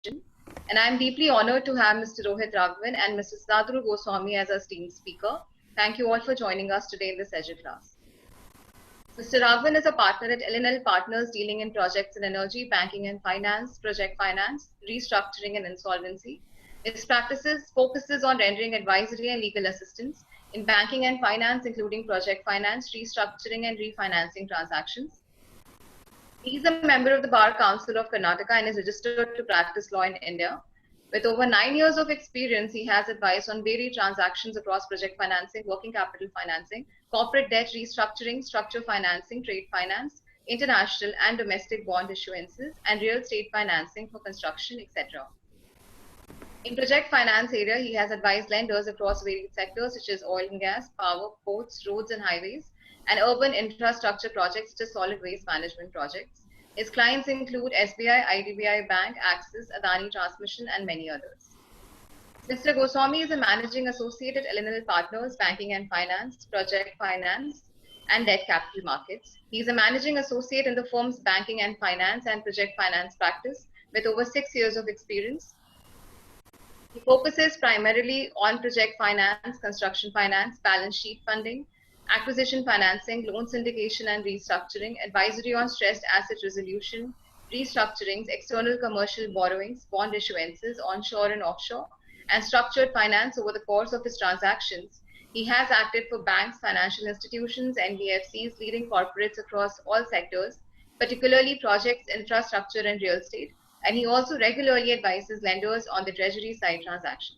and I am deeply honored to have Mr. Rohit Raghavan and Mr. Sadhru Goswami as our esteemed speaker. Thank you all for joining us today in this EDGE class. Mr. Raghavan is a partner at L&L Partners dealing in projects in energy, banking and finance, project finance, restructuring and insolvency. His practices focuses on rendering advisory and legal assistance in banking and finance, including project finance, restructuring and refinancing transactions. He is a member of the Bar Council of Karnataka and is registered to practice law in India. With over 9 years of experience, he has advised on varied transactions across project financing, working capital financing, corporate debt restructuring, structure financing, trade finance, international and domestic bond issuances, and real estate financing for construction, etc. In project finance area, he has advised lenders across varied sectors such as oil and gas, power, ports, roads and highways, and urban infrastructure projects such as solid waste management projects. His clients include SBI, IDBI Bank, Axis, Adani Transmission, and many others. Mr. Goswami is a managing associate at L&L Partners, Banking and Finance, Project Finance, and Debt Capital Markets. He is a managing associate in the firm's banking and finance and project finance practice with over 6 years of experience. He focuses primarily on project finance, construction finance, balance sheet funding, acquisition financing, loan syndication and restructuring, advisory on stressed asset resolution, restructurings, external commercial borrowings, bond issuances, onshore and offshore, and structured finance over the course of his transactions. He has acted for banks, financial institutions, NBFCs, leading corporates across all sectors, particularly projects, infrastructure, and real estate, and he also regularly advises lenders on the treasury side transactions.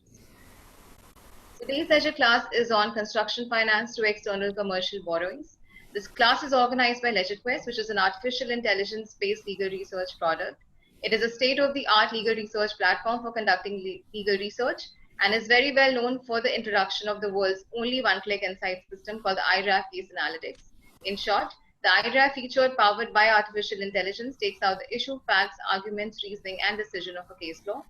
Today's EDGE class is on construction finance through external commercial borrowings. This class is organized by LegitQuest, which is an artificial intelligence-based legal research product. It is a state-of-the-art legal research platform for conducting legal research and is very well known for the introduction of the world's only one-click insight system called the iRAF Case Analytics. In short, the iRAF feature powered by artificial intelligence takes out the issue, facts, arguments, reasoning, and decision of a case law.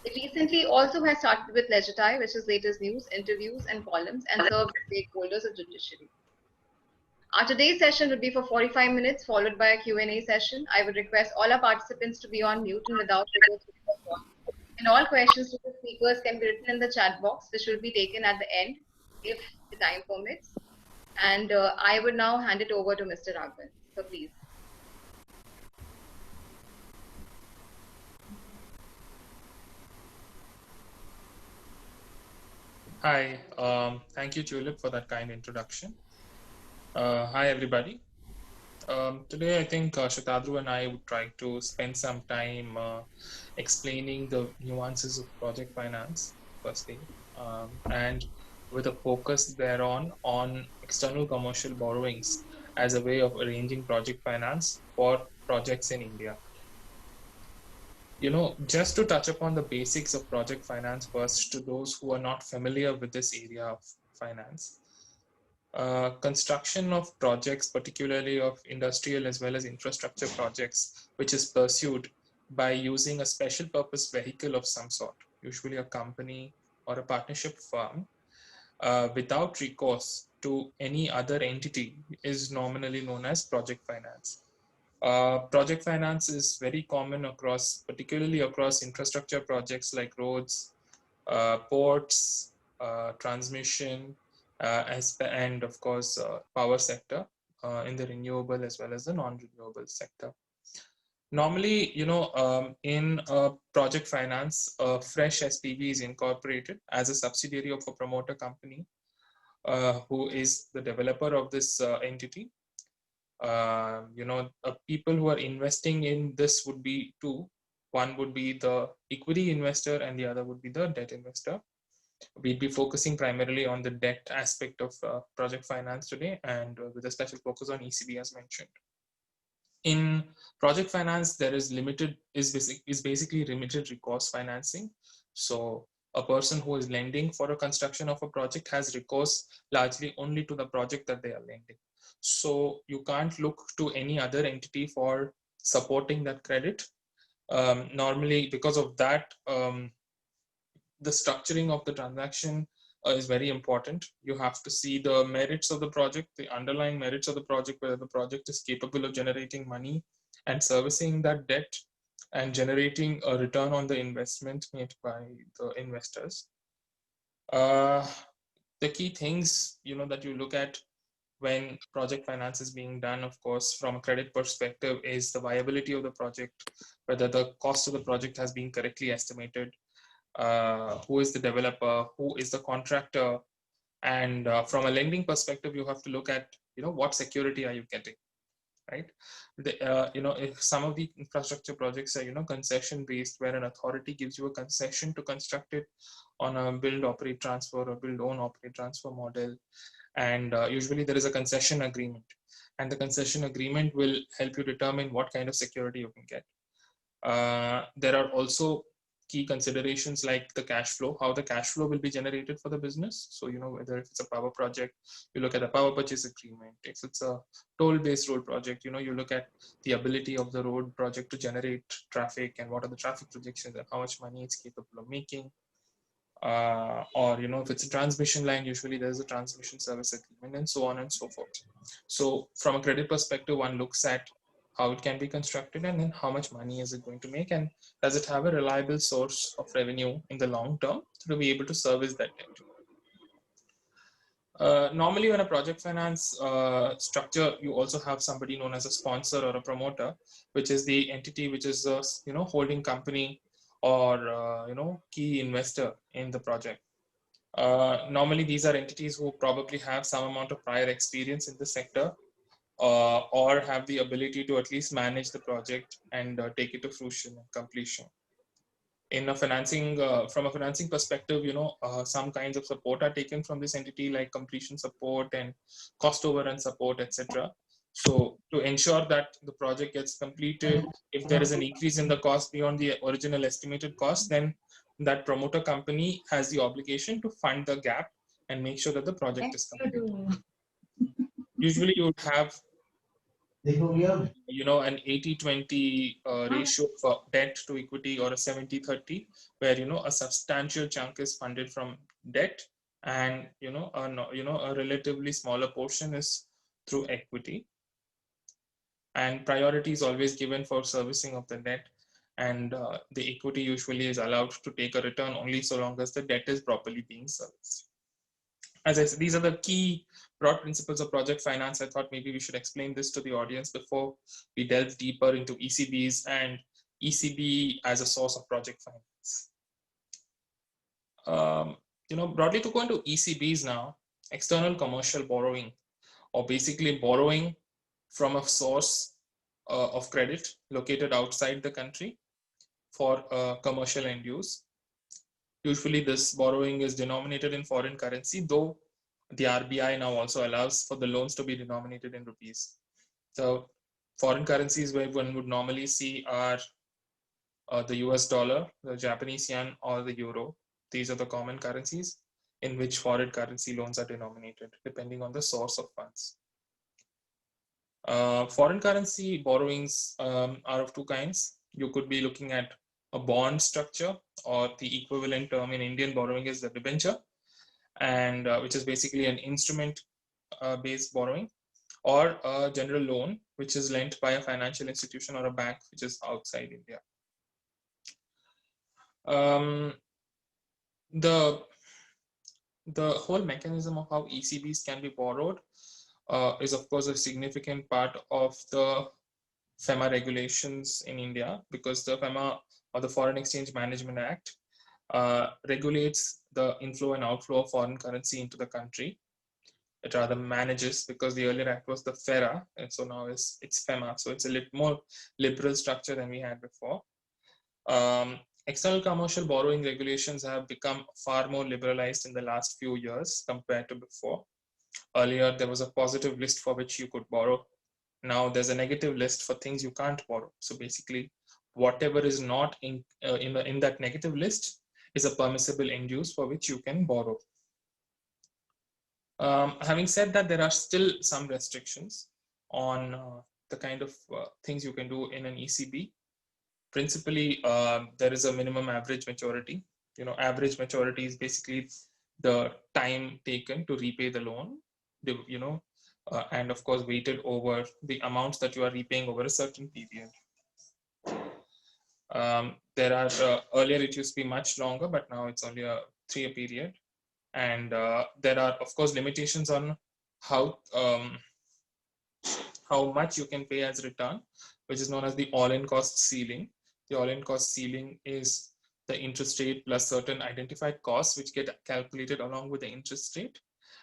It recently also has started with Legiti, which is latest news, interviews, and columns, and serves stakeholders of judiciary. Our today's session would be for 45 minutes, followed by a Q&A session. I would request all our participants to be on mute and without and all questions to the speakers can be written in the chat box, which will be taken at the end if the time permits. And I would now hand it over to Mr. Raghavan. So please. Hi, thank you, Tulip, for that kind introduction. Hi, everybody. Today, I think Shatadru and I would try to spend some time explaining the nuances of project finance, firstly, and with a focus thereon on external commercial borrowings as a way of arranging project finance for projects in India. Just to touch upon the basics of project finance first, to those who are not familiar with this area of finance. Construction of projects, particularly of industrial as well as infrastructure projects, which is pursued by using a special purpose vehicle of some sort, usually a company or a partnership firm, without recourse to any other entity, is nominally known as project finance. Project finance is very common particularly across infrastructure projects like roads, ports, transmission, and of course, power sector in the renewable as well as the non-renewable sector. Normally, in project finance, a fresh SPV is incorporated as a subsidiary of a promoter company who is the developer of this entity. People who are investing in this would be two. One would be the equity investor and the other would be the debt investor. We'll be focusing primarily on the debt aspect of project finance today, and with a special focus on ECB as mentioned. In project finance, there is basically limited recourse financing. So a person who is lending for a construction of a project has recourse largely only to the project that they are lending. So you can't look to any other entity for supporting that credit. Normally, because of that, the structuring of the transaction is very important. You have to see the merits of the project, the underlying merits of the project, whether the project is capable of generating money and servicing that debt. and generating a return on the investment made by the investors. The key things, that you look at when project finance is being done, of course, from a credit perspective, is the viability of the project, whether the cost of the project has been correctly estimated, who is the developer, who is the contractor, and from a lending perspective, you have to look at, what security are you getting, right? If some of the infrastructure projects are, concession based, where an authority gives you a concession to construct it on a build, operate, transfer, or build, own, operate, transfer model. And usually there is a concession agreement, and the concession agreement will help you determine what kind of security you can get. There are also key considerations like the cash flow, how the cash flow will be generated for the business. So, whether if it's a power project, you look at the power purchase agreement. If it's a toll-based road project, you look at the ability of the road project to generate traffic and what are the traffic projections and how much money it's capable of making. Or if it's a transmission line, usually there's a transmission service agreement, and so on and so forth. So from a credit perspective, one looks at how it can be constructed, and then how much money is it going to make, and does it have a reliable source of revenue in the long term to be able to service that debt. Normally, when a project finance structure, you also have somebody known as a sponsor or a promoter, which is the entity which is a holding company or key investor in the project. Normally, these are entities who probably have some amount of prior experience in the sector, or have the ability to at least manage the project and take it to fruition and completion. In a financing, from a financing perspective, some kinds of support are taken from this entity, like completion support and cost overrun support, etc. So to ensure that the project gets completed, if there is an increase in the cost beyond the original estimated cost, then that promoter company has the obligation to fund the gap and make sure that the project is completed. Usually you would have an 80-20 ratio for debt to equity, or a 70-30, where a substantial chunk is funded from debt, and a relatively smaller portion is through equity. And priority is always given for servicing of the debt, and the equity usually is allowed to take a return only so long as the debt is properly being serviced. As I said, these are the key broad principles of project finance. I thought maybe we should explain this to the audience before we delve deeper into ECBs and ECB as a source of project finance. Broadly, to go into ECBs now, external commercial borrowing, or basically borrowing from a source of credit located outside the country for commercial end use. Usually this borrowing is denominated in foreign currency, though the RBI now also allows for the loans to be denominated in rupees. So foreign currencies where one would normally see are the US dollar, the Japanese yen, or the euro. These are the common currencies in which foreign currency loans are denominated, depending on the source of funds. Foreign currency borrowings are of two kinds. You could be looking at a bond structure, or the equivalent term in Indian borrowing is the debenture, and which is basically an instrument based borrowing, or a general loan, which is lent by a financial institution or a bank which is outside India. The whole mechanism of how ECBs can be borrowed is of course a significant part of the FEMA regulations in India, because the FEMA, or the Foreign Exchange Management Act, regulates the inflow and outflow of foreign currency into the country. It rather manages, because the earlier act was the FERA, and so now it's FEMA. So it's a little more liberal structure than we had before. External commercial borrowing regulations have become far more liberalized in the last few years compared to before. Earlier, there was a positive list for which you could borrow. Now there's a negative list for things you can't borrow. So basically, whatever is not in that negative list is a permissible end use for which you can borrow. Having said that, there are still some restrictions on the kind of things you can do in an ECB. Principally, there is a minimum average maturity. Average maturity is basically the time taken to repay the loan, and of course weighted over the amounts that you are repaying over a certain period. There are earlier it used to be much longer, but now it's only a 3-year period. And there are, of course, limitations on how much you can pay as return, which is known as the all-in cost ceiling. The all-in cost ceiling is the interest rate plus certain identified costs which get calculated along with the interest rate,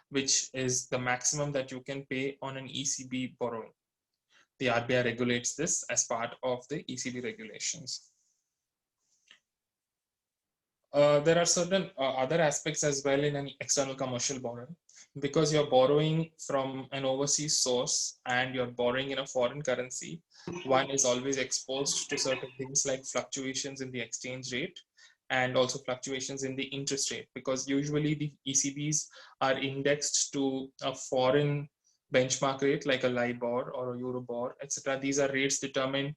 which is the maximum that you can pay on an ECB borrowing. The RBI regulates this as part of the ECB regulations. There are certain other aspects as well in an external commercial borrowing, because you're borrowing from an overseas source and you're borrowing in a foreign currency. One is always exposed to certain things like fluctuations in the exchange rate and also fluctuations in the interest rate, because usually the ECBs are indexed to a foreign benchmark rate like a LIBOR or a Euribor, etc. These are rates determined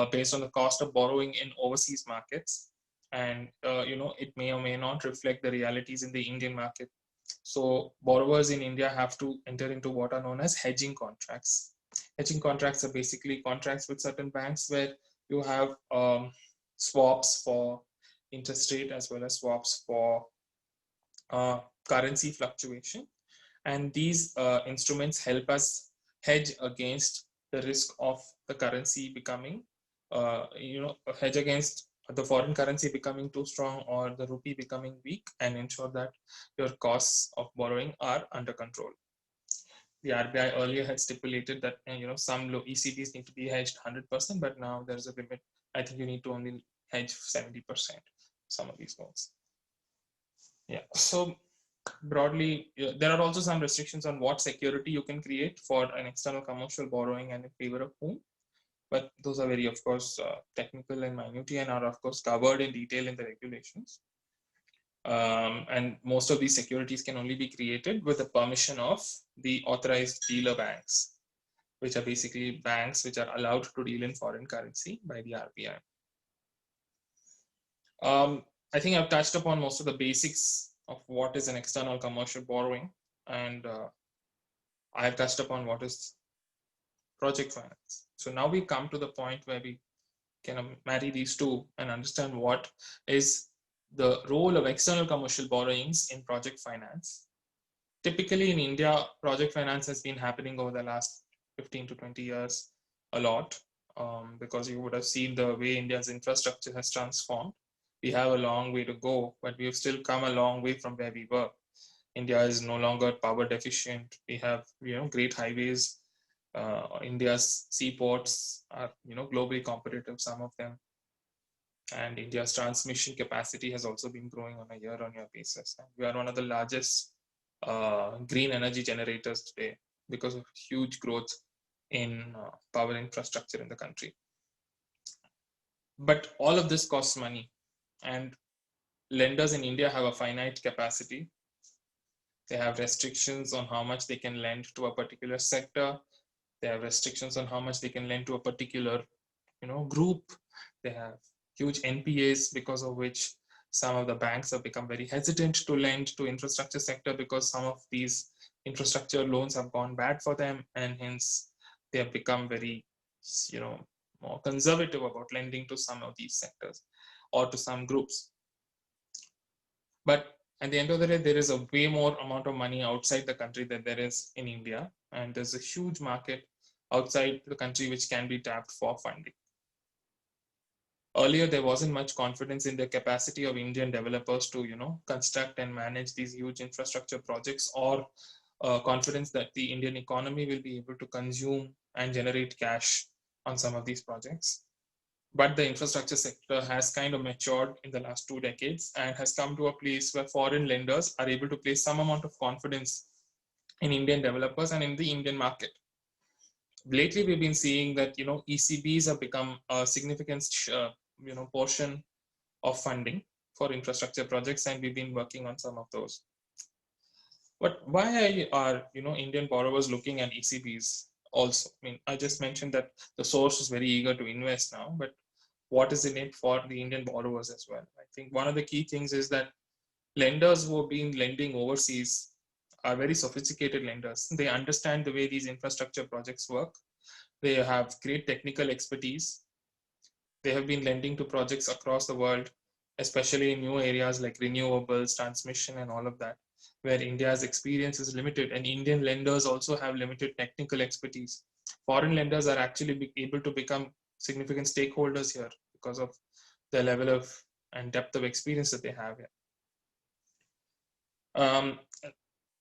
based on the cost of borrowing in overseas markets. And it may or may not reflect the realities in the Indian market. So borrowers in India have to enter into what are known as hedging contracts. Hedging contracts are basically contracts with certain banks where you have swaps for interest rate as well as swaps for currency fluctuation. And these instruments help us hedge against the risk of the currency becoming, hedge against the foreign currency becoming too strong or the rupee becoming weak, and ensure that your costs of borrowing are under control. The RBI earlier had stipulated that some low ECBs need to be hedged 100%, but now there's a limit. I think you need to only hedge 70%. Some of these loans. Yeah. So broadly, there are also some restrictions on what security you can create for an external commercial borrowing and in favor of whom. But those are very, of course, technical and minute and are, of course, covered in detail in the regulations. And most of these securities can only be created with the permission of the authorized dealer banks, which are basically banks which are allowed to deal in foreign currency by the RBI. I think I've touched upon most of the basics of what is an external commercial borrowing, and I've touched upon what is project finance. So now we come to the point where we can marry these two and understand what is the role of external commercial borrowings in project finance. Typically in India, project finance has been happening over the last 15 to 20 years a lot, because you would have seen the way India's infrastructure has transformed. We have a long way to go, but we've still come a long way from where we were. India is no longer power deficient. We have great highways. India's seaports are globally competitive, some of them, and India's transmission capacity has also been growing on a year-on-year basis. And we are one of the largest green energy generators today because of huge growth in power infrastructure in the country. But all of this costs money, and lenders in India have a finite capacity. They have restrictions on how much they can lend to a particular sector. They have restrictions on how much they can lend to a particular group. They have huge NPAs, because of which some of the banks have become very hesitant to lend to infrastructure sector, because some of these infrastructure loans have gone bad for them, and hence they have become very more conservative about lending to some of these sectors or to some groups. But at the end of the day, there is a way more amount of money outside the country than there is in India, and there's a huge market outside the country which can be tapped for funding. Earlier, there wasn't much confidence in the capacity of Indian developers to construct and manage these huge infrastructure projects, or confidence that the Indian economy will be able to consume and generate cash on some of these projects. But the infrastructure sector has kind of matured in the last 2 decades and has come to a place where foreign lenders are able to place some amount of confidence in Indian developers and in the Indian market. Lately, we've been seeing that ECBs have become a significant portion of funding for infrastructure projects, and we've been working on some of those. But why are Indian borrowers looking at ECBs also? I mean, I just mentioned that the source is very eager to invest now, but what is in it for the Indian borrowers as well? I think one of the key things is that lenders who have been lending overseas are very sophisticated lenders. They understand the way these infrastructure projects work. They have great technical expertise. They have been lending to projects across the world, especially in new areas like renewables, transmission, and all of that, where India's experience is limited, and Indian lenders also have limited technical expertise. Foreign lenders are actually able to become significant stakeholders here because of the level of and depth of experience that they have here.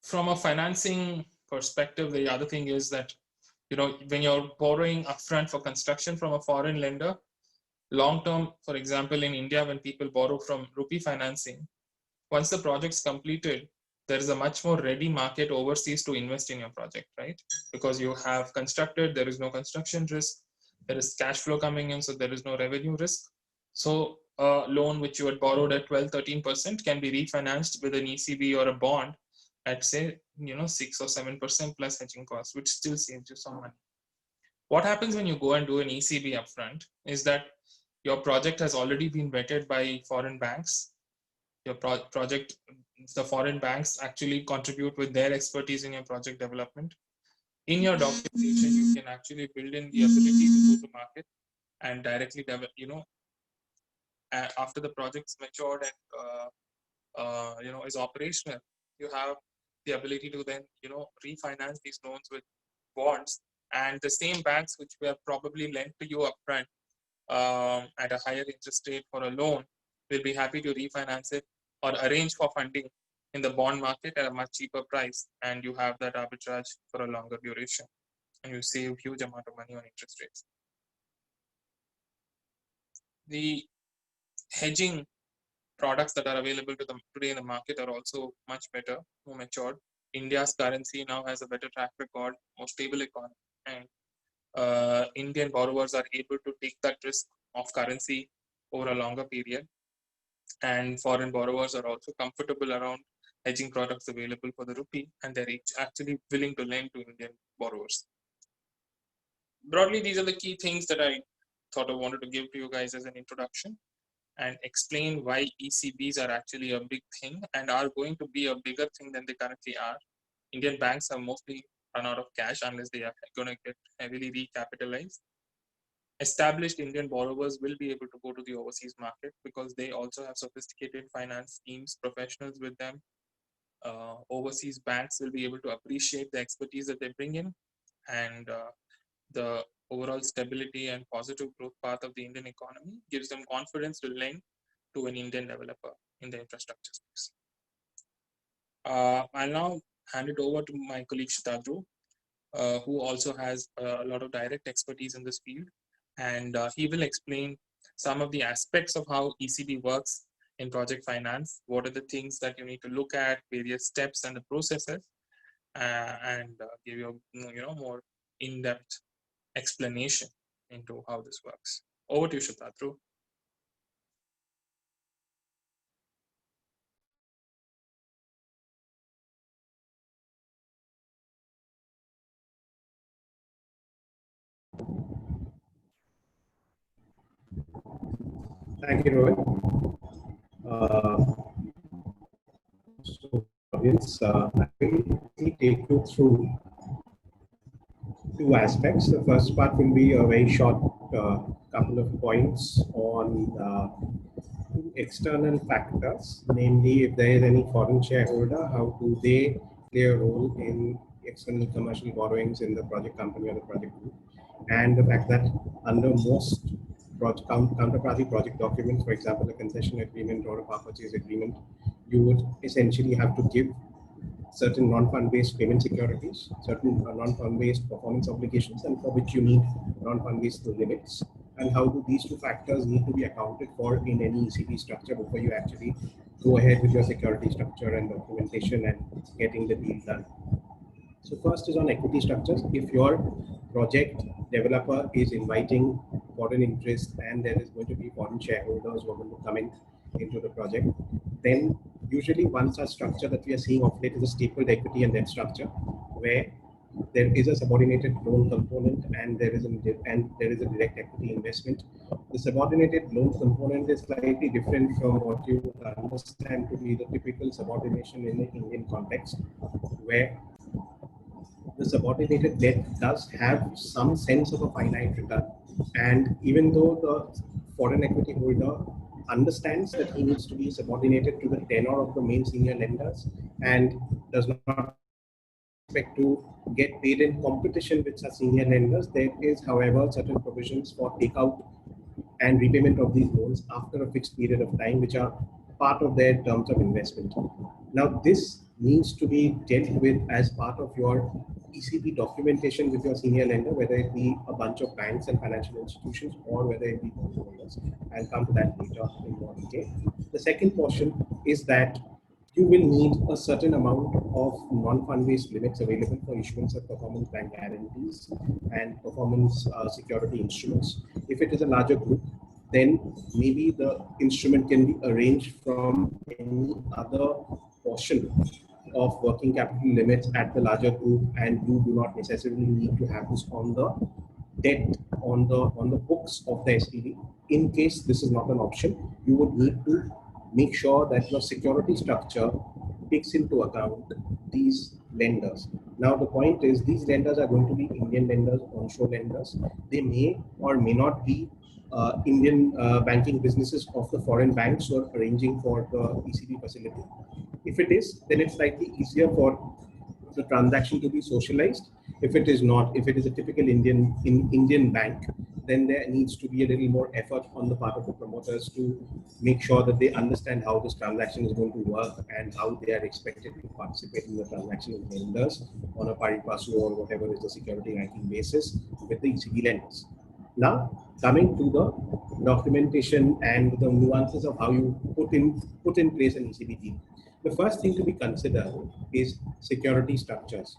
From a financing perspective, the other thing is that, when you're borrowing upfront for construction from a foreign lender, long term, for example, in India, when people borrow from rupee financing, once the project's completed, there is a much more ready market overseas to invest in your project, right? Because you have constructed, there is no construction risk, there is cash flow coming in, so there is no revenue risk. So a loan which you had borrowed at 12-13% can be refinanced with an ECB or a bond at, say, 6 or 7% plus hedging costs, which still saves you some money. What happens when you go and do an ECB upfront is that your project has already been vetted by foreign banks. Your project, the foreign banks actually contribute with their expertise in your project development. In your documentation, you can actually build in the ability to go to market and directly develop, after the project's matured and is operational, you have the ability to then refinance these loans with bonds, and the same banks which were probably lent to you upfront at a higher interest rate for a loan will be happy to refinance it or arrange for funding in the bond market at a much cheaper price, and you have that arbitrage for a longer duration, and you save huge amount of money on interest rates. The hedging products that are available to them today in the market are also much better, more matured. India's currency now has a better track record, more stable economy, and Indian borrowers are able to take that risk of currency over a longer period. And foreign borrowers are also comfortable around hedging products available for the rupee, and they're actually willing to lend to Indian borrowers. Broadly, these are the key things that I thought I wanted to give to you guys as an introduction and explain why ECBs are actually a big thing and are going to be a bigger thing than they currently are. Indian banks have mostly run out of cash unless they are going to get heavily recapitalized. Established Indian borrowers will be able to go to the overseas market because they also have sophisticated finance teams, professionals with them. Overseas banks will be able to appreciate the expertise that they bring in, and the overall stability and positive growth path of the Indian economy gives them confidence to lend to an Indian developer in the infrastructure space. I'll now hand it over to my colleague Shatadru, who also has a lot of direct expertise in this field, and he will explain some of the aspects of how ECB works in project finance, what are the things that you need to look at, various steps and the processes, and give you a more in-depth explanation into how this works. Over to you, Shatadru. Thank you, Rohit. So, audience, I will take you through two aspects. The first part will be a very short couple of points on external factors, namely if there is any foreign shareholder, how do they play a role in external commercial borrowings in the project company or the project group, and the fact that under most counterparty project documents, for example, a concession agreement or a power purchase agreement, you would essentially have to give certain non-fund-based payment securities, certain non-fund-based performance obligations, and for which you need non-fund-based limits. And how do these two factors need to be accounted for in any ECB structure before you actually go ahead with your security structure and documentation and getting the deal done. So first is on equity structures. If your project developer is inviting foreign interest and there is going to be foreign shareholders who are going to come in into the project, then usually one such structure that we are seeing of late is a stapled equity and debt structure, where there is a subordinated loan component and there is a direct equity investment. The subordinated loan component is slightly different from what you would understand to be the typical subordination in the Indian context, where the subordinated debt does have some sense of a finite return. And even though the foreign equity holder understands that he needs to be subordinated to the tenor of the main senior lenders and does not expect to get paid in competition with such senior lenders, there is, however, certain provisions for takeout and repayment of these loans after a fixed period of time, which are part of their terms of investment. Now, this needs to be dealt with as part of your ECB documentation with your senior lender, whether it be a bunch of banks and financial institutions or whether it be bondholders. I'll come to that later in more detail. The second portion is that you will need a certain amount of non-fund-based limits available for issuance of performance bank guarantees and performance security instruments. If it is a larger group, then maybe the instrument can be arranged from any other portion of working capital limits at the larger group, and you do not necessarily need to have this on the debt on the books of the SPV. In case this is not an option, you would need to make sure that your security structure takes into account these lenders. Now, the point is these lenders are going to be Indian lenders, onshore lenders. They may or may not be Indian banking businesses of the foreign banks who are arranging for the ECB facility. If it is, then it's slightly easier for the transaction to be socialized. If it is not, if it is a typical Indian bank, then there needs to be a little more effort on the part of the promoters to make sure that they understand how this transaction is going to work and how they are expected to participate in the transaction with lenders on a pari passu or whatever is the security ranking basis with the ECB lenders. Now, coming to the documentation and the nuances of how you put in place an ECB team. The first thing to be considered is security structures.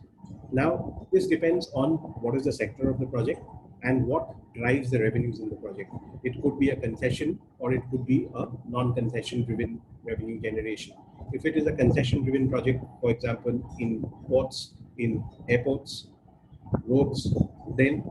Now, this depends on what is the sector of the project and what drives the revenues in the project. It could be a concession or it could be a non-concession driven revenue generation. If it is a concession driven project, for example, in ports, in airports, roads, then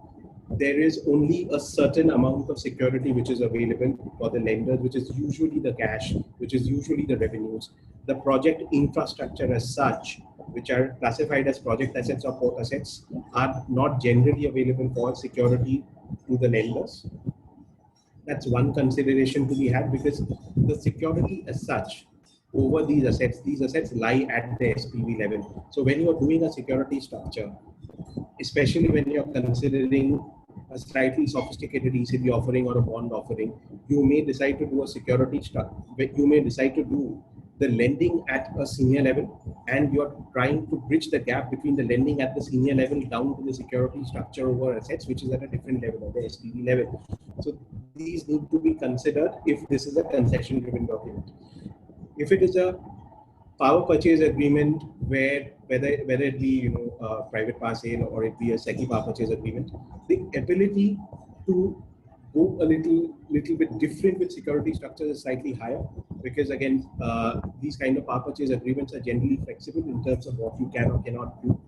there is only a certain amount of security which is available for the lenders, which is usually the cash, which is usually the revenues. The project infrastructure as such, which are classified as project assets or port assets, are not generally available for security to the lenders. That's one consideration to be had, because the security as such over these assets lie at the SPV level. So when you are doing a security structure, especially when you're considering a slightly sophisticated ECB offering or a bond offering, you may decide to do a security structure. You may decide to do the lending at a senior level, and you're trying to bridge the gap between the lending at the senior level down to the security structure over assets, which is at a different level, at the SPV level. So these need to be considered if this is a concession-driven document. If it is a power purchase agreement, where whether it be private power sale or it be a SECI power purchase agreement, the ability to go a little bit different with security structures is slightly higher, because again these kind of power purchase agreements are generally flexible in terms of what you can or cannot do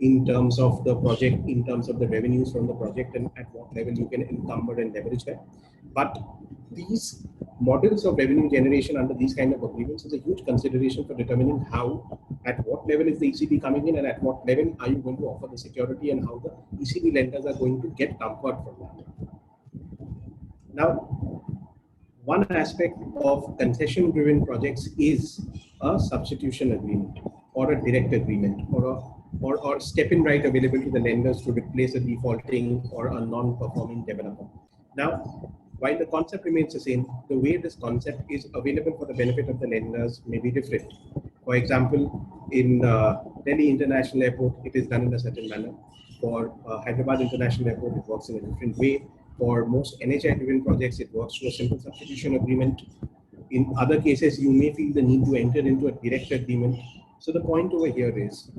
in terms of the project, in terms of the revenues from the project, and at what level you can encumber and leverage that. But these models of revenue generation under these kind of agreements is a huge consideration for determining how, at what level is the ECB coming in, and at what level are you going to offer the security, and how the ECB lenders are going to get comfort from that. Now, one aspect of concession-driven projects is a substitution agreement or a direct agreement or step-in right available to the lenders to replace a defaulting or a non-performing developer. Now, while the concept remains the same, the way this concept is available for the benefit of the lenders may be different. For example, in Delhi International Airport, it is done in a certain manner. For Hyderabad International Airport, it works in a different way. For most NHI-driven projects, it works through a simple substitution agreement. In other cases, you may feel the need to enter into a direct agreement. So the point over here is,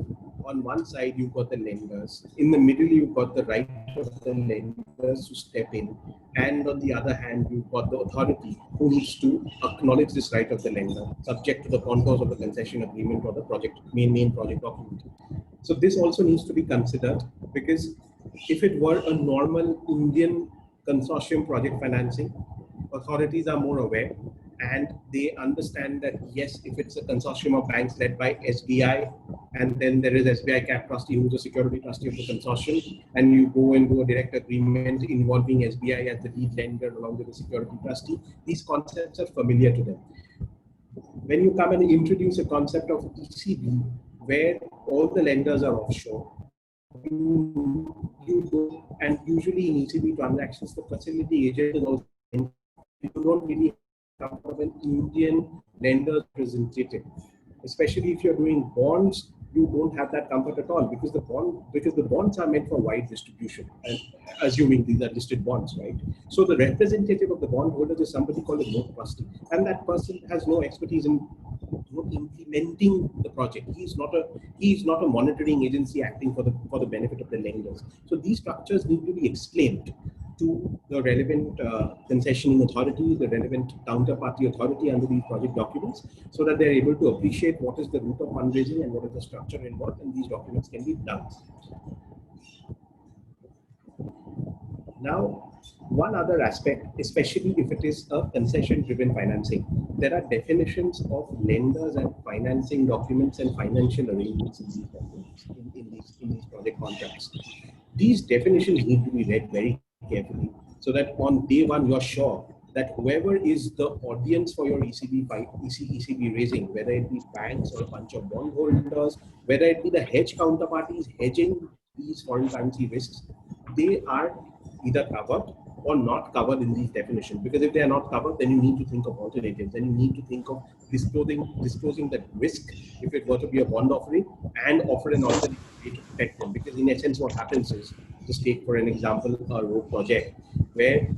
on one side, you've got the lenders. In the middle, you've got the right of the lenders to step in. And on the other hand, you've got the authority who needs to acknowledge this right of the lender, subject to the contours of the concession agreement or the project main project document. So this also needs to be considered, because if it were a normal Indian consortium project financing, authorities are more aware and they understand that yes, if it's a consortium of banks led by SBI, and then there is SBI Cap Trustee who's a security trustee of the consortium, and you go into a direct agreement involving SBI as the lead lender along with the security trustee, these concepts are familiar to them. When you come and introduce a concept of ECB, where all the lenders are offshore, you go, and usually in ECB transactions, the facility agent is also, you don't really have an Indian lender representative, especially if you're doing bonds. You don't have that comfort at all because the bonds are meant for wide distribution, and assuming these are listed bonds, right? So the representative of the bondholders is somebody called a note trustee, and that person has no expertise in implementing the project. He's not a monitoring agency acting for the benefit of the lenders. So these structures need to be explained to the relevant concessioning authority, the relevant counterparty authority under these project documents, so that they're able to appreciate what is the route of fundraising and what is the structure involved, and these documents can be done. Now, one other aspect, especially if it is a concession-driven financing, there are definitions of lenders and financing documents and financial arrangements in these documents, in these project contracts. These definitions need to be read very carefully, so that on day one you're sure that whoever is the audience for your ECB raising, whether it be banks or a bunch of bondholders, whether it be the hedge counterparties hedging these foreign currency risks, they are either covered or not covered in these definitions. Because if they are not covered, then you need to think of alternatives. Then you need to think of disclosing that risk if it were to be a bond offering, and offer an alternative way to protect them. Because in essence, what happens is, just take for an example a road project where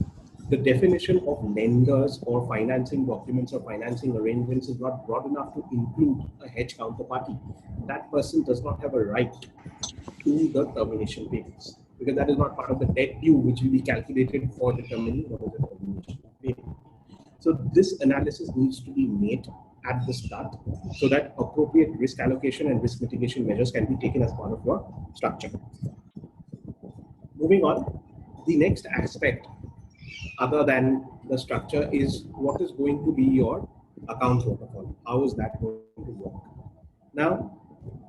the definition of lenders or financing documents or financing arrangements is not broad enough to include a hedge counterparty. That person does not have a right to the termination payments, because that is not part of the debt due, which will be calculated for determining what is the termination payment. So this analysis needs to be made at the start, so that appropriate risk allocation and risk mitigation measures can be taken as part of your structure. Moving on, the next aspect other than the structure is what is going to be your accounts waterfall. How is that going to work? Now,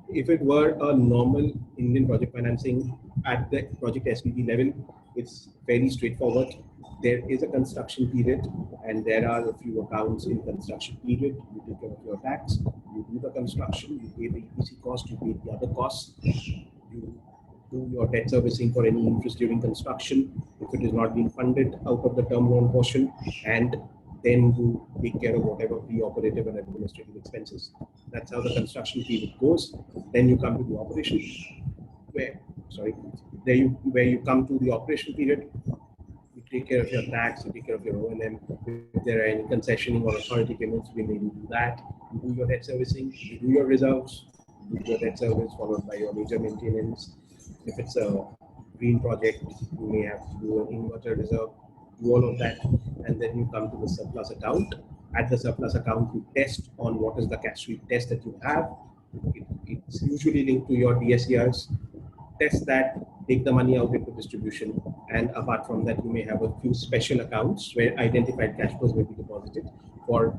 if it were a normal Indian project financing at the project SPV level, it's fairly straightforward. There is a construction period, and there are a few accounts in construction period. You take care of your tax, you do the construction, you pay the EPC cost, you pay the other costs, you do your debt servicing for any interest during construction if it is not being funded out of the term loan portion, and then you take care of whatever pre-operative and administrative expenses. That's how the construction period goes. Then you come to the operation, where you come to the operation period. You take care of your tax, you take care of your O&M. If there are any concessioning or authority payments, we may do that. You do your debt servicing, you do your reserves, you do your debt service followed by your major maintenance. If it's a green project, you may have to do an inverter reserve, do all of that, and then you come to the surplus account. At the surplus account, you test on what is the cash sweep test that you have. It's usually linked to your DSCRs. Test that, take the money out into distribution, and apart from that, you may have a few special accounts where identified cash flows may be deposited for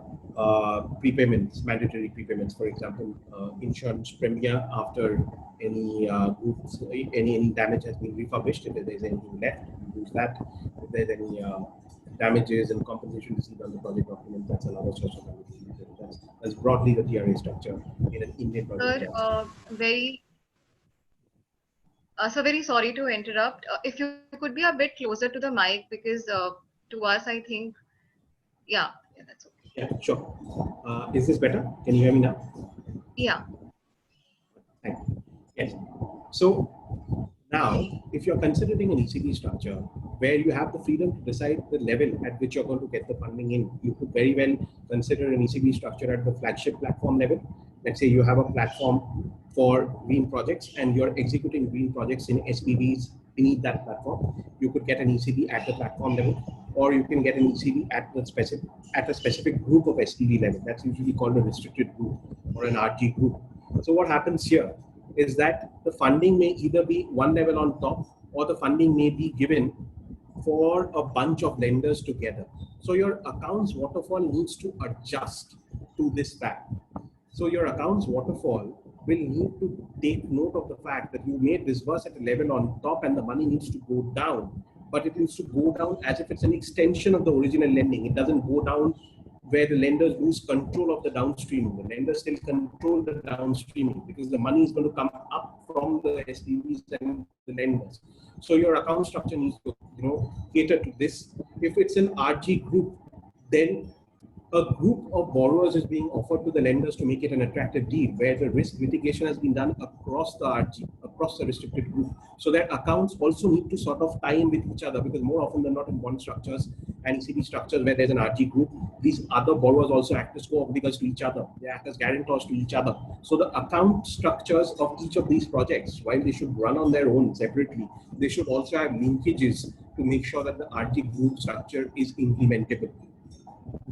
prepayments, mandatory prepayments. For example, insurance premium after any goods, any damage has been refurbished. If there is anything left, you use that. If there's any damages and compensation received on the project document, that's another source of damage. That's broadly the TRA structure in an Indian project. So very sorry to interrupt. If you could be a bit closer to the mic, because to us, I think, yeah, that's okay. Yeah, sure. Is this better? Can you hear me now? Yeah. Thank you. Yes. So now, if you're considering an ECB structure where you have the freedom to decide the level at which you're going to get the funding in, you could very well consider an ECB structure at the flagship platform level. Let's say you have a platform for green projects and you're executing green projects in SPVs beneath that platform. You could get an ECB at the platform level, or you can get an ECB at a specific group of SPV level. That's usually called a restricted group or an RG group. So what happens here is that the funding may either be one level on top, or the funding may be given for a bunch of lenders together. So your accounts waterfall needs to adjust to this fact. So your accounts waterfall will need to take note of the fact that you may disburse at a level on top and the money needs to go down, but it needs to go down as if it's an extension of the original lending. It doesn't go down where the lenders lose control of the downstreaming. The lenders still control the downstreaming because the money is going to come up from the SPVs and the lenders. So your account structure needs to, cater to this. If it's an RG group, then a group of borrowers is being offered to the lenders to make it an attractive deal, where the risk mitigation has been done across the RG, across the restricted group. So that accounts also need to sort of tie in with each other, because more often than not in bond structures and ECB structures where there's an RG group, these other borrowers also act as co-obligors to each other. They act as guarantors to each other. So the account structures of each of these projects, while they should run on their own separately, they should also have linkages to make sure that the RG group structure is implementable.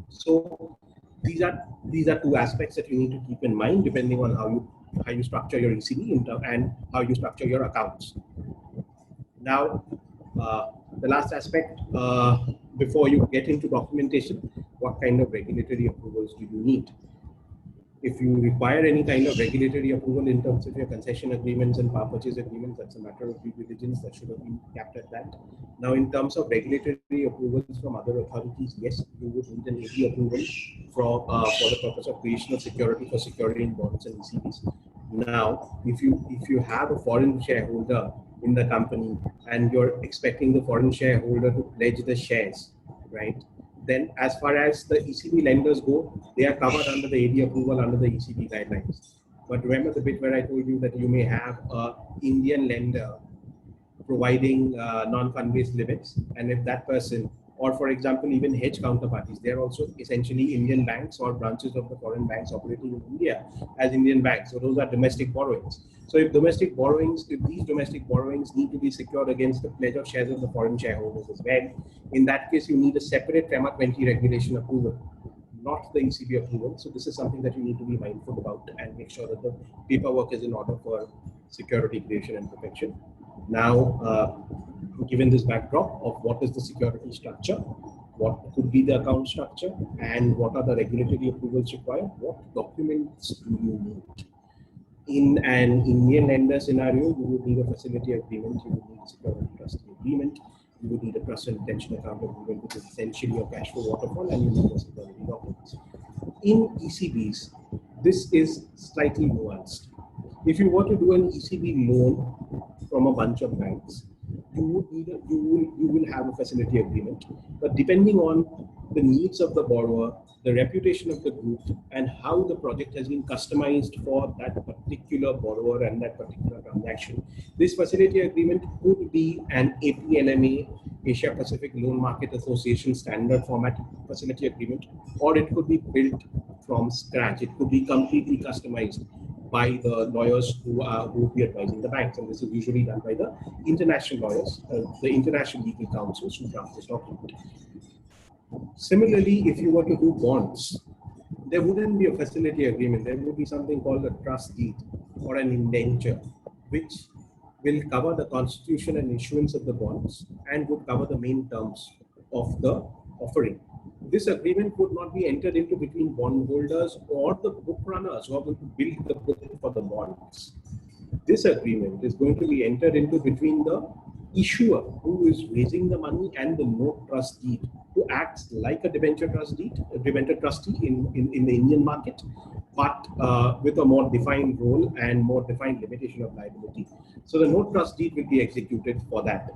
So these are two aspects that you need to keep in mind depending on how you structure your ECB and how you structure your accounts. Now, the last aspect, before you get into documentation, what kind of regulatory approvals do you need? If you require any kind of regulatory approval in terms of your concession agreements and power purchase agreements, that's a matter of due diligence that should have been capped at that. Now, in terms of regulatory approvals from other authorities, yes, you would need an AD approval for the purpose of creation of security for security in bonds and ECBs. Now, if you have a foreign shareholder in the company and you're expecting the foreign shareholder to pledge the shares, right? Then as far as the ECB lenders go, they are covered under the AD approval under the ECB guidelines. But remember the bit where I told you that you may have an Indian lender providing non-fund-based limits, and if that person, or for example, even hedge counterparties, they're also essentially Indian banks or branches of the foreign banks operating in India as Indian banks. So those are domestic borrowings. So if these domestic borrowings need to be secured against the pledge of shares of the foreign shareholders as well, in that case, you need a separate FEMA 20 regulation approval, not the ECB approval. So this is something that you need to be mindful about and make sure that the paperwork is in order for security creation and protection. Now, given this backdrop of what is the security structure, what could be the account structure, and what are the regulatory approvals required, what documents do you need? In an Indian lender scenario, you would need a facility agreement, you would need a security trustee agreement, you would need a trust and retention account agreement, which is essentially a cash flow waterfall, and you need a security documents. In ECBs, this is slightly nuanced. If you were to do an ECB loan from a bunch of banks, you will have a facility agreement, but depending on the needs of the borrower, the reputation of the group, and how the project has been customized for that particular borrower and that particular transaction, this facility agreement could be an APLMA, Asia Pacific Loan Market Association standard format facility agreement, or it could be built from scratch. It could be completely customized by the lawyers who will be advising the banks, and this is usually done by the international lawyers, the international legal counsels who draft this document. Similarly, if you were to do bonds, there wouldn't be a facility agreement. There would be something called a trust deed or an indenture, which will cover the constitution and issuance of the bonds and would cover the main terms of the offering. This agreement would not be entered into between bondholders or the book runners who are going to build the book for the bonds. This agreement is going to be entered into between the issuer who is raising the money and the note trustee, who acts like a debenture trustee in the Indian market, but with a more defined role and more defined limitation of liability. So the note trustee will be executed for that.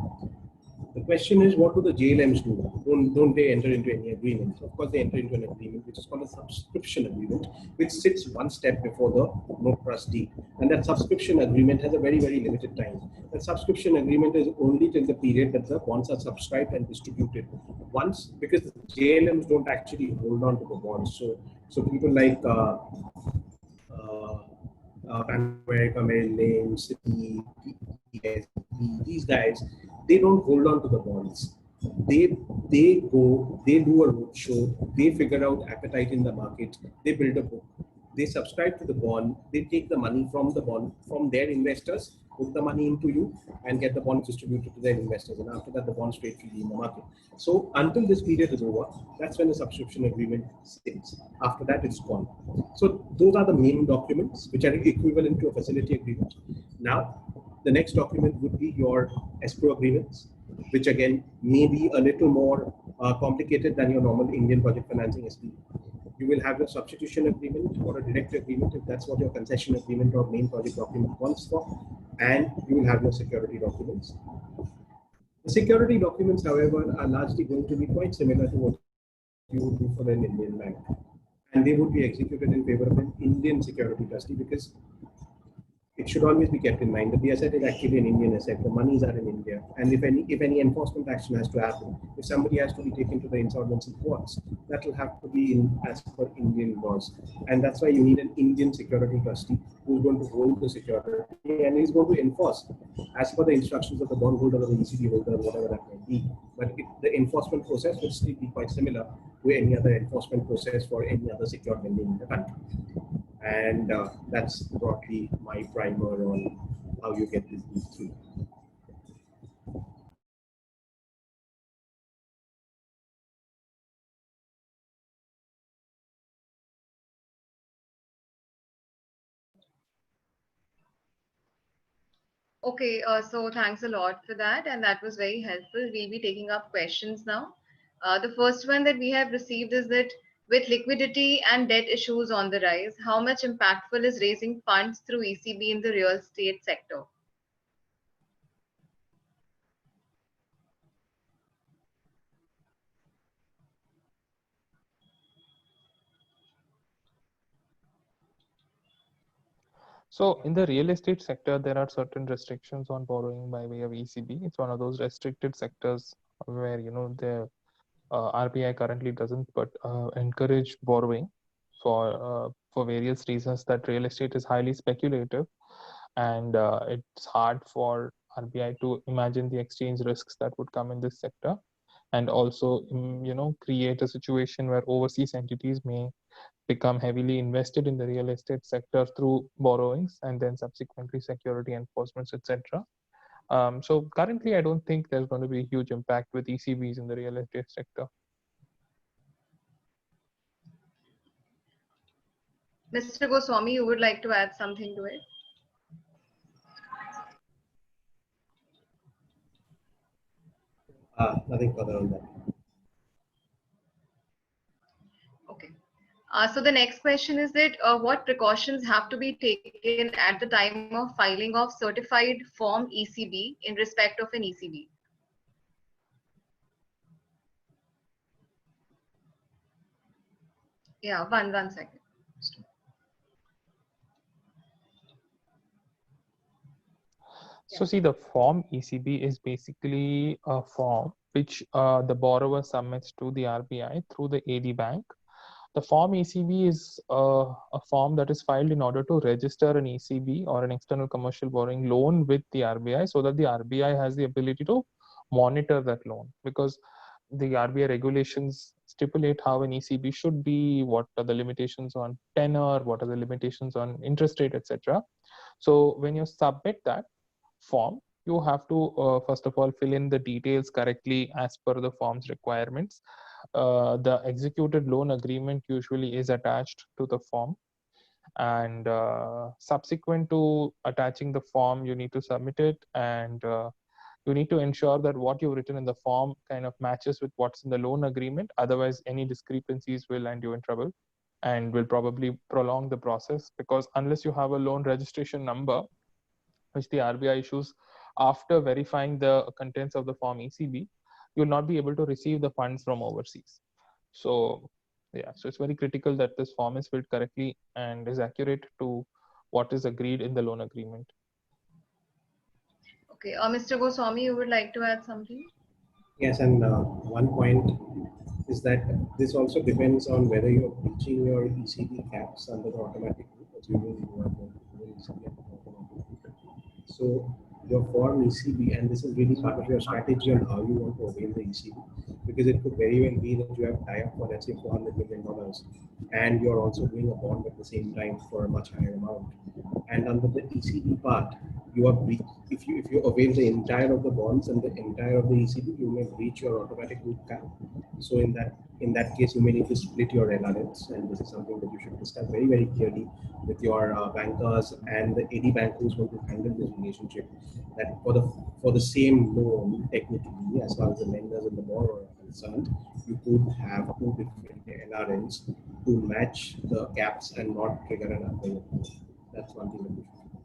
The question is, what do the JLMs do? Don't they enter into any agreements? Of course, they enter into an agreement which is called a subscription agreement, which sits one step before the note trustee. And that subscription agreement has a very, very limited time. That subscription agreement is only till the period that the bonds are subscribed and distributed. Once, because the JLMs don't actually hold on to the bonds. So people like America, Merrill Lynch, Citi, these guys, they don't hold on to the bonds. They do a roadshow, they figure out appetite in the market, they build a book, they subscribe to the bond, they take the money from the bond, from their investors, put the money into you and get the bonds distributed to their investors. And after that, the bonds trade freely in the market. So until this period is over, that's when the subscription agreement sits. After that, it's gone. So those are the main documents which are equivalent to a facility agreement. Now, the next document would be your escrow agreements, which again may be a little more complicated than your normal Indian project financing SPV. You will have your substitution agreement or a direct agreement if that's what your concession agreement or main project document calls for, and you will have your security documents. The security documents, however, are largely going to be quite similar to what you would do for an Indian bank, and they would be executed in favor of an Indian security trustee, because it should always be kept in mind that the asset is actually an Indian asset. The monies are in India, and if any enforcement action has to happen, if somebody has to be taken to the insolvency courts, that will have to be in as per Indian laws, and that's why you need an Indian security trustee who's going to hold the security and he's going to enforce as per the instructions of the bondholder or the ECB holder, whatever that may be. But the enforcement process will still be quite similar to any other enforcement process for any other secured lending in the country. And that's broadly my primer on how you get these through. Okay, so thanks a lot for that, and that was very helpful. We'll be taking up questions now. The first one that we have received is that with liquidity and debt issues on the rise, how much impactful is raising funds through ECB in the real estate sector? So in the real estate sector, there are certain restrictions on borrowing by way of ECB. It's one of those restricted sectors where, you know, the RBI currently doesn't but encourage borrowing for various reasons, that real estate is highly speculative, and it's hard for RBI to imagine the exchange risks that would come in this sector, and also you know, create a situation where overseas entities may become heavily invested in the real estate sector through borrowings and then subsequently security enforcements, etc. So currently, I don't think there's going to be a huge impact with ECBs in the real estate sector. Mr. Goswami, you would like to add something to it? Nothing further on that. Okay. So the next question is that what precautions have to be taken at the time of filing of certified form ECB in respect of an ECB? Yeah, one second. So see, the form ECB is basically a form which the borrower submits to the RBI through the AD bank. The form ECB is a form that is filed in order to register an ECB or an external commercial borrowing loan with the RBI, so that the RBI has the ability to monitor that loan, because the RBI regulations stipulate how an ECB should be, what are the limitations on tenor, what are the limitations on interest rate, etc. So when you submit that form, you have to first of all fill in the details correctly as per the form's requirements. The executed loan agreement usually is attached to the form, and subsequent to attaching the form, you need to submit it, and you need to ensure that what you've written in the form kind of matches with what's in the loan agreement. Otherwise, any discrepancies will land you in trouble and will probably prolong the process, because unless you have a loan registration number which the RBI issues after verifying the contents of the form ECB, you'll not be able to receive the funds from overseas. So yeah, so it's very critical that this form is filled correctly and is accurate to what is agreed in the loan agreement. Okay, Mr. Goswami, you would like to add something? Yes, and one point is that this also depends on whether you're breaching your ECB caps under the automatic route, assuming you are going to do an ECB under the automatic route. So your form ECB, and this is really part of your strategy on how you want to avail the ECB. because it could very well be that you have tie-up for, let's say, $400 million, and you're also doing a bond at the same time for a much higher amount. And under the ECB part, you are if you avail the entire of the bonds and the entire of the ECB, you may breach your automatic group cap. So in that case, you may need to split your LRNs, and this is something that you should discuss very, very clearly with your bankers and the AD bank who's going to handle this relationship. That for the same loan, technically, as far as the lenders and the borrower are concerned, you could have two different LRNs to match the caps and not trigger an unpayment. That's one thing that we should do.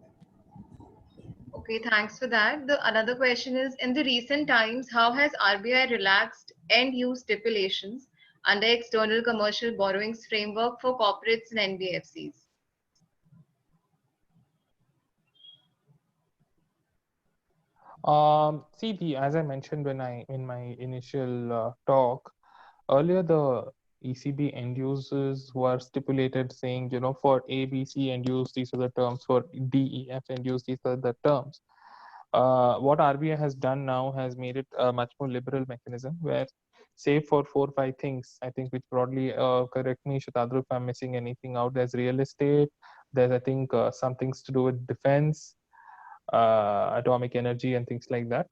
Okay, thanks for that. The another question is, in the recent times, how has RBI relaxed end-use stipulations under external commercial borrowings framework for corporates and NBFCs? As I mentioned in my initial talk earlier, the ECB end users were stipulated saying, for A, B, C end use, these are the terms. For D, E, F end use, these are the terms. What RBI has done now has made it a much more liberal mechanism where, save for 4 or 5 things, I think, which broadly, correct me, Shatadru, if I'm missing anything out. There's real estate. There's, I think, some things to do with defense, atomic energy, and things like that.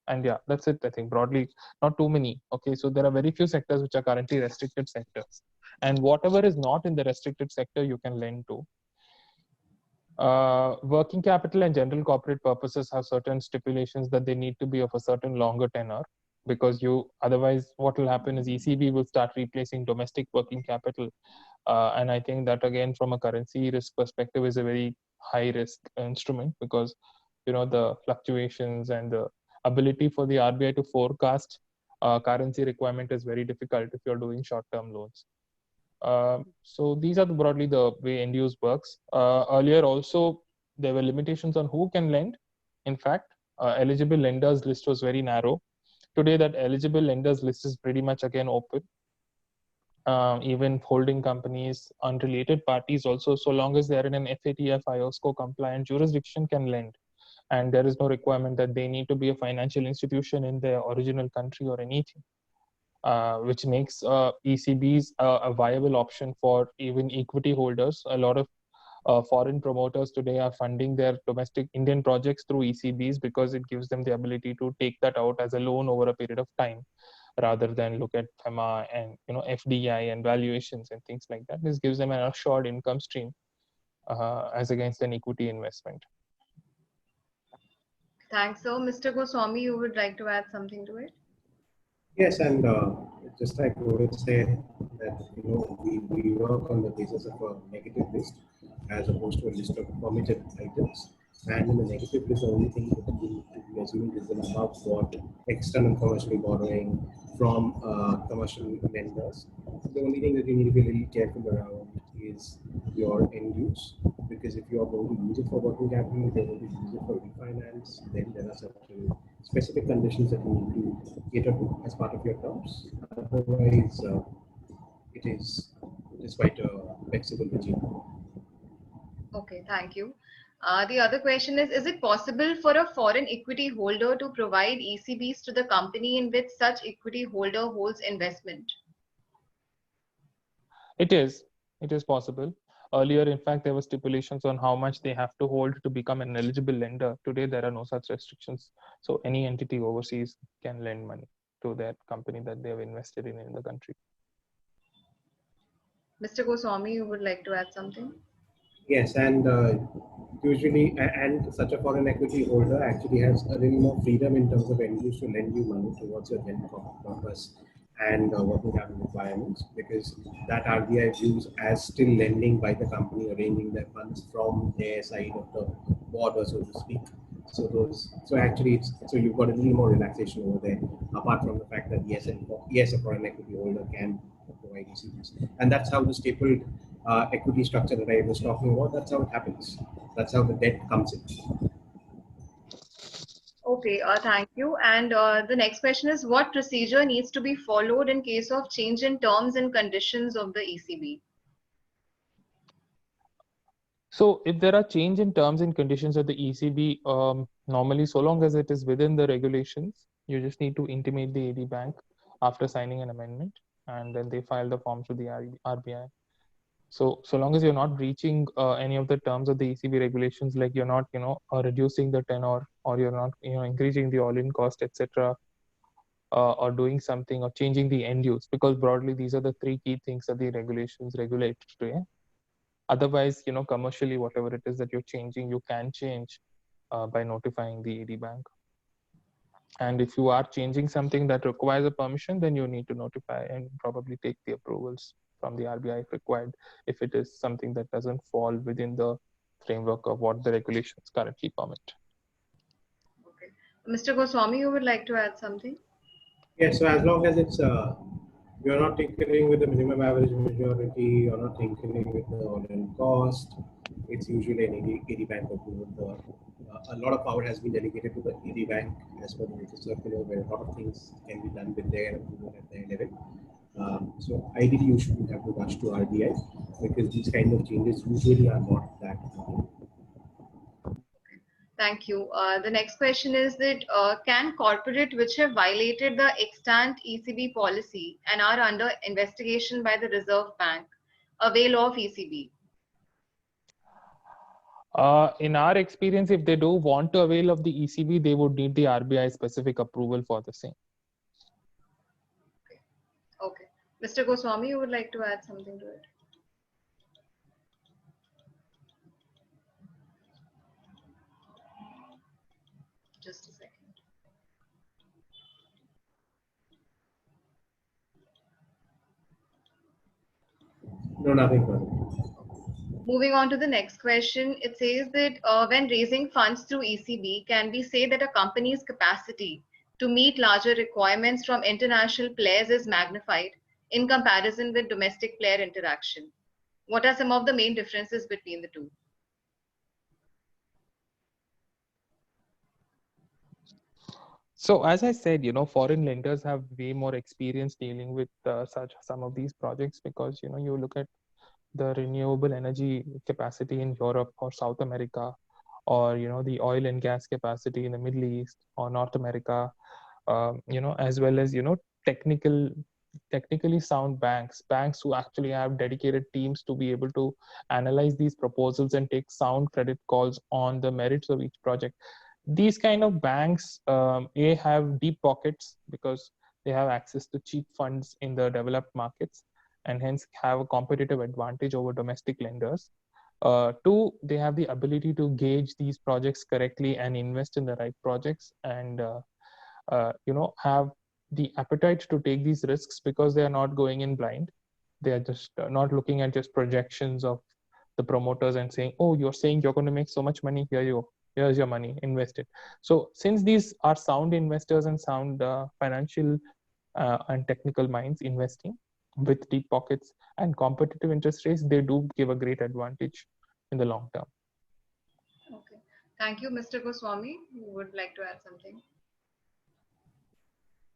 And yeah, that's it. I think broadly, not too many. Okay, so there are very few sectors which are currently restricted sectors, and whatever is not in the restricted sector, you can lend to. Working capital and general corporate purposes have certain stipulations that they need to be of a certain longer tenor, because otherwise what will happen is ECB will start replacing domestic working capital, and I think that, again, from a currency risk perspective, is a very high risk instrument, because the fluctuations and the ability for the RBI to forecast currency requirement is very difficult if you're doing short-term loans. So these are broadly the way end use works. Earlier also, there were limitations on who can lend. In fact, eligible lenders list was very narrow. Today, that eligible lenders list is pretty much again open. Even holding companies, unrelated parties also, so long as they're in an FATF IOSCO compliant jurisdiction, can lend. And there is no requirement that they need to be a financial institution in their original country or anything. Which makes ECBs a viable option for even equity holders. A lot of foreign promoters today are funding their domestic Indian projects through ECBs because it gives them the ability to take that out as a loan over a period of time, rather than look at FEMA and FDI and valuations and things like that. This gives them an assured income stream as against an equity investment. Thanks. So, Mr. Goswami, you would like to add something to it? Yes, and just like Rohit said, that we work on the basis of a negative list as opposed to a list of permitted items. And in the negative list, the only thing that you need to be assuming is the above what external commercial borrowing from commercial lenders. The only thing that you need to be a little careful around is your end use, because if you are going to use it for working capital, if you're going to use it for refinance, then there are certain specific conditions that you need to cater to as part of your terms. Otherwise, it is quite a flexible regime. Okay, thank you. The other question is it possible for a foreign equity holder to provide ECBs to the company in which such equity holder holds investment? It is possible. Earlier, in fact, there were stipulations on how much they have to hold to become an eligible lender. Today, there are no such restrictions. So any entity overseas can lend money to that company that they have invested in the country. Mr. Goswami, you would like to add something? Yes, and usually, and such a foreign equity holder actually has a little more freedom in terms of end use to lend you money towards your then purpose and working capital requirements, because that RBI views as still lending by the company arranging their funds from their side of the border, so to speak. So actually, so you've got a little more relaxation over there, apart from the fact that yes, a foreign equity holder can provide ECBs, and that's how the stapled equity structure that I was talking about. That's how it happens. That's how the debt comes in. Okay, thank you. And the next question is, what procedure needs to be followed in case of change in terms and conditions of the ECB? So if there are change in terms and conditions of the ECB, normally, so long as it is within the regulations, You just need to intimate the AD bank after signing an amendment, and then they file the forms with the RBI. So long as you're not breaching any of the terms of the ECB regulations, like you're not, reducing the tenor, or you're not, increasing the all-in cost, etc., or doing something or changing the end use, because broadly these are the three key things that the regulations regulate today. Otherwise, commercially, whatever it is that you're changing, you can change by notifying the AD bank. And if you are changing something that requires a permission, then you need to notify and probably take the approvals from the RBI if required, if it is something that doesn't fall within the framework of what the regulations currently permit. Okay. Mr. Goswami, you would like to add something? Yes, so as long as it's you're not tinkering with the minimum average majority, you're not tinkering with the all-in cost, it's usually an AD bank approval. A lot of power has been delegated to the AD bank as per the latest circular, where a lot of things can be done with their approval at their level. So ideally, you shouldn't have to rush to RBI, because these kind of changes usually are not that important. Thank you. The next question is that can corporate which have violated the extant ECB policy and are under investigation by the Reserve Bank avail of ECB? In our experience, if they do want to avail of the ECB, they would need the RBI specific approval for the same. Okay. Mr. Goswami, you would like to add something to it? Just a second. No, nothing further. Moving on to the next question, it says that when raising funds through ECB, can we say that a company's capacity to meet larger requirements from international players is magnified in comparison with domestic player interaction? What are some of the main differences between the two? So as I said, foreign lenders have way more experience dealing with some of these projects, because, you look at the renewable energy capacity in Europe or South America, or, the oil and gas capacity in the Middle East or North America, as well as, technically sound banks who actually have dedicated teams to be able to analyze these proposals and take sound credit calls on the merits of each project. These kind of banks have deep pockets, because they have access to cheap funds in the developed markets, and hence have a competitive advantage over domestic lenders. Two, they have the ability to gauge these projects correctly and invest in the right projects, and have the appetite to take these risks, because they are not going in blind. They are just not looking at just projections of the promoters and saying, oh, you're saying you're going to make so much money, here's your money, invest it. So since these are sound investors and sound financial and technical minds investing with deep pockets and competitive interest rates, they do give a great advantage in the long term. Okay. Thank you, Mr. Goswami. You would like to add something?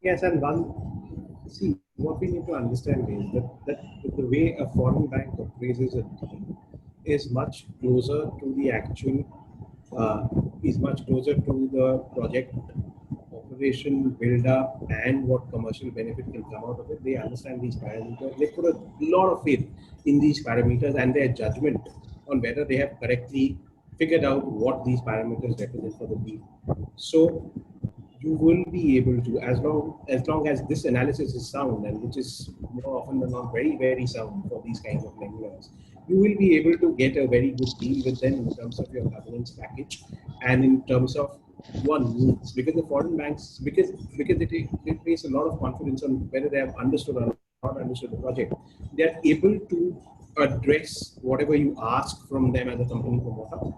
Yes, and what we need to understand is that the way a foreign bank appraises a deal is much closer to the actual, is much closer to the project operation, build up, and what commercial benefit can come out of it. They understand these parameters. They put a lot of faith in these parameters and their judgment on whether they have correctly figured out what these parameters represent for the deal. So you will be able to, as long as this analysis is sound, and which is more often than not very, very sound for these kinds of lenders, you will be able to get a very good deal with them in terms of your governance package and in terms of one needs, because the foreign banks, because they place a lot of confidence on whether they have understood or not understood the project. They are able to address whatever you ask from them as a company promoter,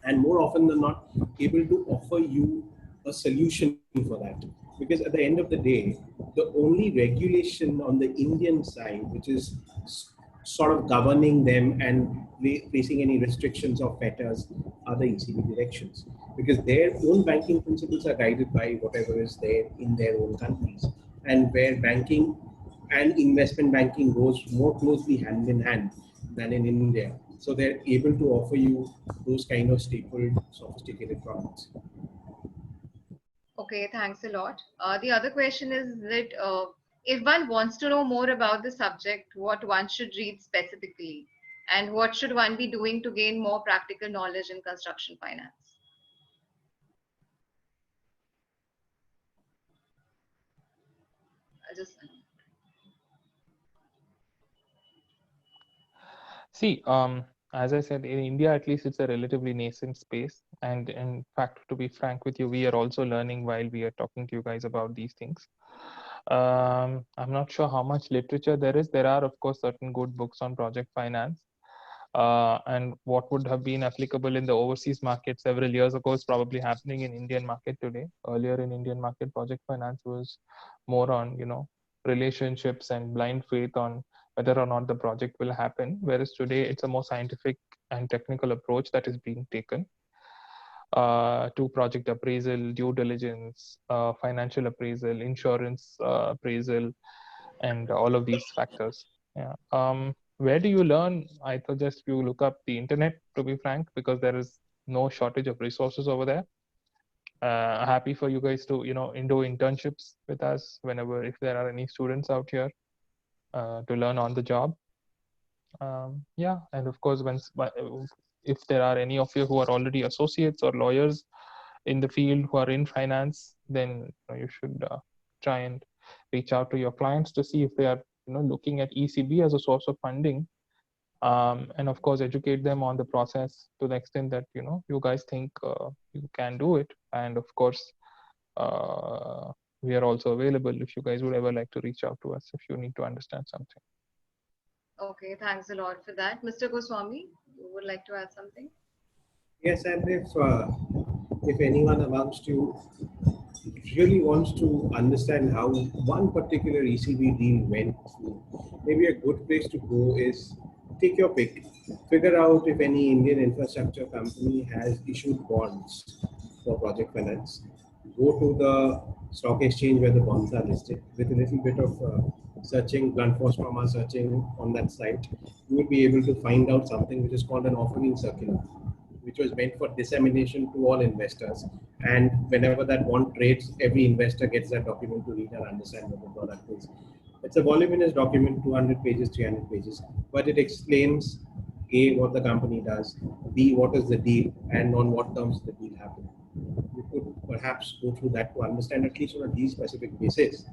and more often than not able to offer you a solution for that. Because at the end of the day, the only regulation on the Indian side which is sort of governing them and placing any restrictions or fetters are the ECB directions, because their own banking principles are guided by whatever is there in their own countries, and where banking and investment banking goes more closely hand in hand than in India. So they're able to offer you those kind of stapled, sophisticated products. Okay, thanks a lot. The other question is that if one wants to know more about the subject, what one should read specifically, and what should one be doing to gain more practical knowledge in construction finance? I just See, as I said, in India, at least it's a relatively nascent space. And in fact, to be frank with you, we are also learning while we are talking to you guys about these things. I'm not sure how much literature there is. There are, of course, certain good books on project finance. And what would have been applicable in the overseas market several years ago is probably happening in Indian market today. Earlier in Indian market, project finance was more on, relationships and blind faith on whether or not the project will happen. Whereas today, it's a more scientific and technical approach that is being taken to project appraisal, due diligence, financial appraisal, insurance appraisal, and all of these factors. Yeah. Where do you learn? I suggest you look up the internet, to be frank, because there is no shortage of resources over there. Happy for you guys to, do internships with us whenever, if there are any students out here to learn on the job. Yeah, and of course, if there are any of you who are already associates or lawyers in the field who are in finance, then you should try and reach out to your clients to see if they are looking at ECB as a source of funding, and of course educate them on the process to the extent that you guys think you can do it. And of course we are also available if you guys would ever like to reach out to us if you need to understand something. Okay, thanks a lot for that. Mr. Goswami, you would like to add something? Yes, and if anyone amongst you really wants to understand how one particular ECB deal went through, maybe a good place to go is take your pick. Figure out if any Indian infrastructure company has issued bonds for project finance. Go to the stock exchange where the bonds are listed. With a little bit of searching, blunt force trauma searching on that site, you will be able to find out something which is called an offering circular, which was meant for dissemination to all investors. And whenever that bond trades, every investor gets that document to read and understand what the product is. It's a voluminous document, 200 pages, 300 pages, but it explains A, what the company does, B, what is the deal, and on what terms the deal happened. You could perhaps go through that to understand, at least on a deal specific basis,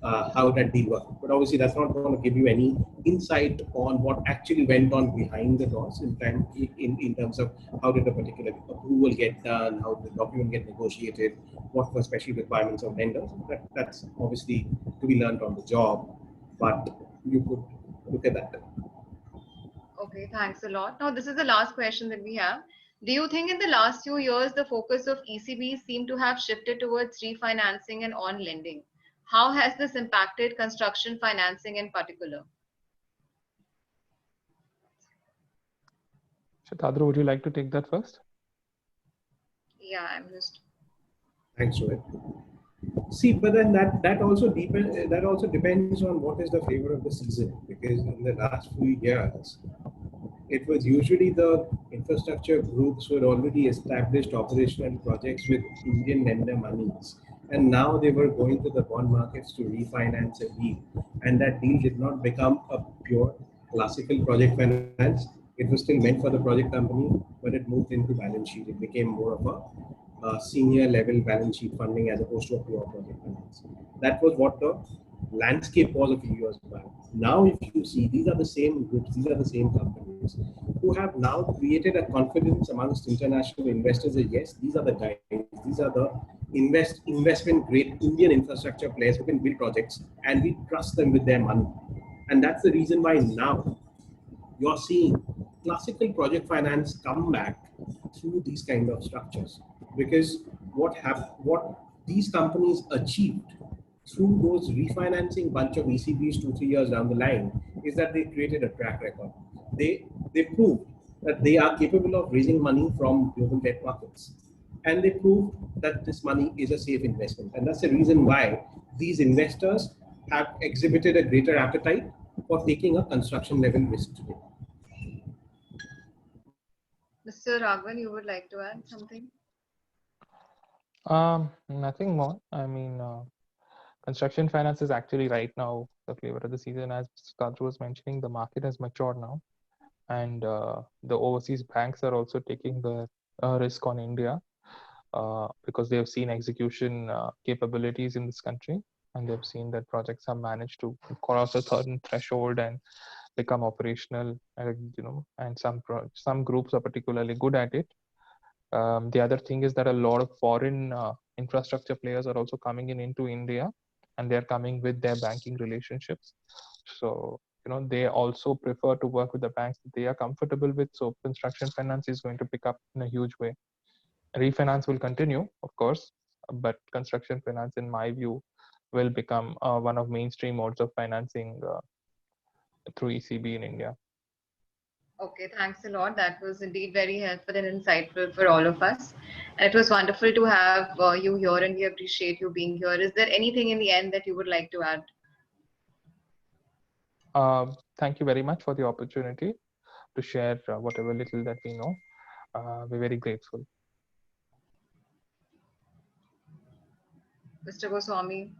how that deal worked. But obviously, that's not going to give you any insight on what actually went on behind the doors in terms of how did a particular approval get done, how did the document get negotiated, what were special requirements of vendors. That's obviously to be learned on the job, but you could look at that. Okay, thanks a lot. Now, this is the last question that we have. Do you think in the last few years, the focus of ECB seemed to have shifted towards refinancing and on lending? How has this impacted construction financing in particular? Shatadru, would you like to take that first? Yeah, I'm just. Thanks, Rohit. See, but then that also depends on what is the flavor of the season, because in the last few years, it was usually the infrastructure groups who had already established operational projects with Indian lender monies, and now they were going to the bond markets to refinance a deal, and that deal did not become a pure classical project finance. It was still meant for the project company, but it moved into balance sheet. It became more of a senior level balance sheet funding as opposed to a pure project finance. That was what the landscape was a few years back. Now, if you see, these are the same groups, these are the same companies who have now created a confidence amongst international investors that yes, these are the guys, these are the investment grade Indian infrastructure players who can build projects, and we trust them with their money. And that's the reason why now you're seeing classical project finance come back through these kind of structures, because what these companies achieved through those refinancing bunch of ECBs 2-3 years down the line is that they created a track record. They proved that they are capable of raising money from global debt markets, and they proved that this money is a safe investment. And that's the reason why these investors have exhibited a greater appetite for taking a construction level risk today. Mr. Raghavan, you would like to add something? Nothing more. I mean, construction finance is actually right now the flavor of the season. As Kadru was mentioning, the market has matured now, and the overseas banks are also taking the risk on India because they have seen execution capabilities in this country, and they've seen that projects have managed to cross a certain threshold and become operational. And some groups are particularly good at it. The other thing is that a lot of foreign infrastructure players are also coming into India, and they're coming with their banking relationships. So they also prefer to work with the banks that they are comfortable with. So construction finance is going to pick up in a huge way. Refinance will continue, of course, but construction finance, in my view, will become one of mainstream modes of financing through ECB in India. Okay, thanks a lot. That was indeed very helpful and insightful for all of us. And it was wonderful to have you here, and we appreciate you being here. Is there anything in the end that you would like to add? Thank you very much for the opportunity to share whatever little that we know. We're very grateful. Mr. Goswami?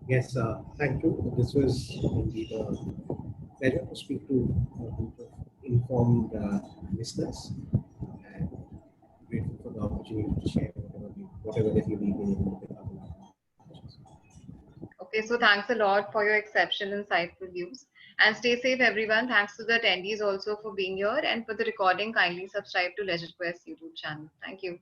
Yes, thank you. This was indeed a pleasure to speak to a group of informed listeners, and grateful for the opportunity to share whatever that you've been able to cover. Okay, so thanks a lot for your exceptional, insightful views. And stay safe, everyone. Thanks to the attendees also for being here, and for the recording, kindly subscribe to Leisure Quest YouTube channel. Thank you.